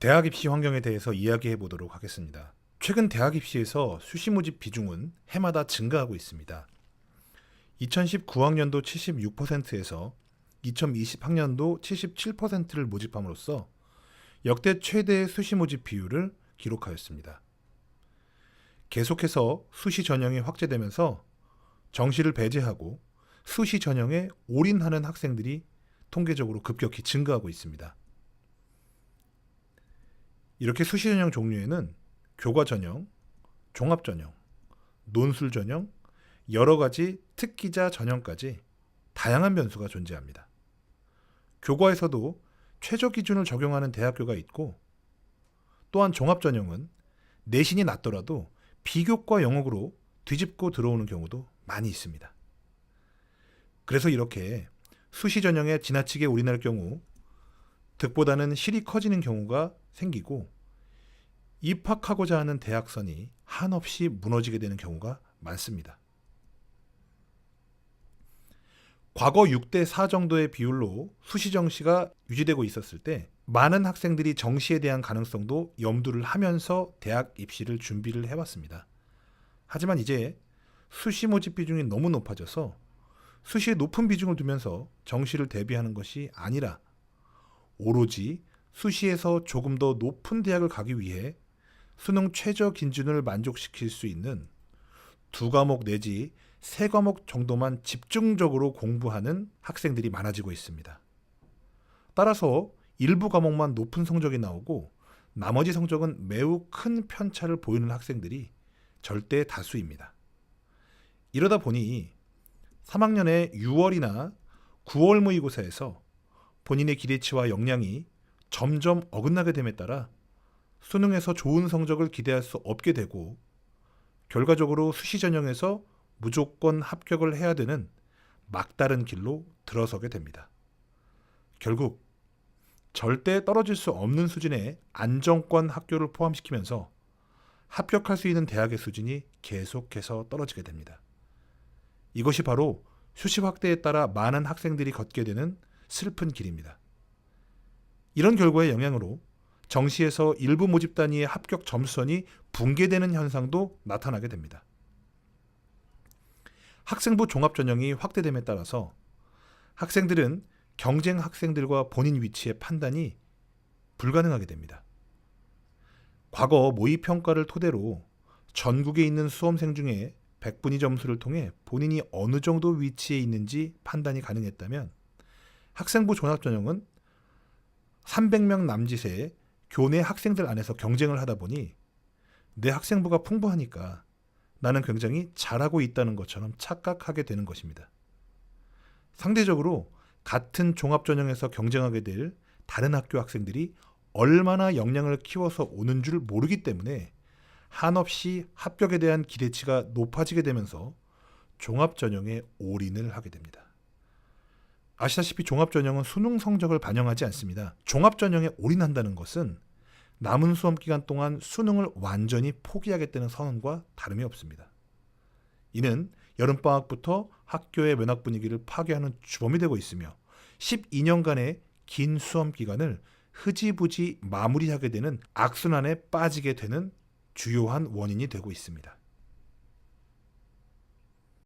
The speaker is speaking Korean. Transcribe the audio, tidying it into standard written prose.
대학 입시 환경에 대해서 이야기해 보도록 하겠습니다. 최근 대학 입시에서 수시 모집 비중은 해마다 증가하고 있습니다. 2019학년도 76%에서 2020학년도 77%를 모집함으로써 역대 최대의 수시 모집 비율을 기록하였습니다. 계속해서 수시 전형이 확대되면서 정시를 배제하고 수시 전형에 올인하는 학생들이 통계적으로 급격히 증가하고 있습니다. 이렇게 수시 전형 종류에는 교과 전형, 종합 전형, 논술 전형, 여러 가지 특기자 전형까지 다양한 변수가 존재합니다. 교과에서도 최저 기준을 적용하는 대학교가 있고, 또한 종합 전형은 내신이 낮더라도 비교과 영역으로 뒤집고 들어오는 경우도 많이 있습니다. 그래서 이렇게 수시 전형에 지나치게 올인할 경우 득보다는 실이 커지는 경우가 생기고, 입학하고자 하는 대학선이 한없이 무너지게 되는 경우가 많습니다. 과거 6대 4 정도의 비율로 수시 정시가 유지되고 있었을 때 많은 학생들이 정시에 대한 가능성도 염두를 하면서 대학 입시를 준비를 해왔습니다. 하지만 이제 수시 모집 비중이 너무 높아져서 수시에 높은 비중을 두면서 정시를 대비하는 것이 아니라 오로지 수시에서 조금 더 높은 대학을 가기 위해 수능 최저 기준을 만족시킬 수 있는 2과목 내지 3과목 정도만 집중적으로 공부하는 학생들이 많아지고 있습니다. 따라서 일부 과목만 높은 성적이 나오고 나머지 성적은 매우 큰 편차를 보이는 학생들이 절대 다수입니다. 이러다 보니 3학년의 6월이나 9월 모의고사에서 본인의 기대치와 역량이 점점 어긋나게 됨에 따라 수능에서 좋은 성적을 기대할 수 없게 되고, 결과적으로 수시 전형에서 무조건 합격을 해야 되는 막다른 길로 들어서게 됩니다. 결국 절대 떨어질 수 없는 수준의 안정권 학교를 포함시키면서 합격할 수 있는 대학의 수준이 계속해서 떨어지게 됩니다. 이것이 바로 수시 확대에 따라 많은 학생들이 걷게 되는 슬픈 길입니다. 이런 결과의 영향으로 정시에서 일부 모집 단위의 합격 점수선이 붕괴되는 현상도 나타나게 됩니다. 학생부 종합 전형이 확대됨에 따라서 학생들은 경쟁 학생들과 본인 위치의 판단이 불가능하게 됩니다. 과거 모의평가를 토대로 전국에 있는 수험생 중에 100분위 점수를 통해 본인이 어느 정도 위치에 있는지 판단이 가능했다면, 학생부 종합 전형은 300명 남짓의 교내 학생들 안에서 경쟁을 하다 보니 내 학생부가 풍부하니까 나는 굉장히 잘하고 있다는 것처럼 착각하게 되는 것입니다. 상대적으로 같은 종합전형에서 경쟁하게 될 다른 학교 학생들이 얼마나 역량을 키워서 오는 줄 모르기 때문에 한없이 합격에 대한 기대치가 높아지게 되면서 종합전형에 올인을 하게 됩니다. 아시다시피 종합전형은 수능 성적을 반영하지 않습니다. 종합전형에 올인한다는 것은 남은 수험 기간 동안 수능을 완전히 포기하겠다는 선언과 다름이 없습니다. 이는 여름방학부터 학교의 면학 분위기를 파괴하는 주범이 되고 있으며 12년간의 긴 수험 기간을 흐지부지 마무리하게 되는 악순환에 빠지게 되는 주요한 원인이 되고 있습니다.